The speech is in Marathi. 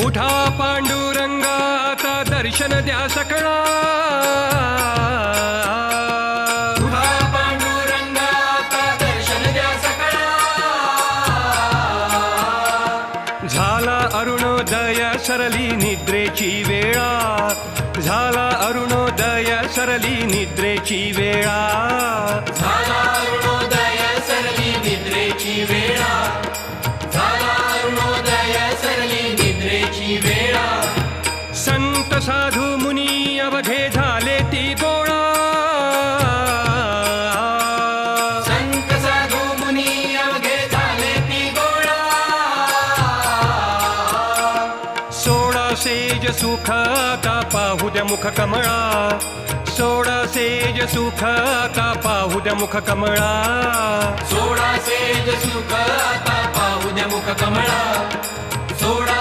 उठा पांडुरंगाचा दर्शन द्या सकळा, उठा पांडुरंगाचा दर्शन द्या सकळा. झाला अरुणोदय सरली निद्रेची वेळा, झाला अरुणोदय सरली निद्रेची वेळा. झाला अरुणोदय सरली निद्रेची वेळा, झाला अरुणोदय सरली निद्रेची वेळा. संत साधू मुनी अवघे झाले ती गोळा, संत साधू मुनी अवघे झाले ती गोळा. सोळा सेज सुख आता पाहू द्या मुख कमळा, सोळा सेज सुख आता पाहू द्या मुख कमळा. सोळा सेज सुख आता पाहू द्या मुख कमळा. सोळा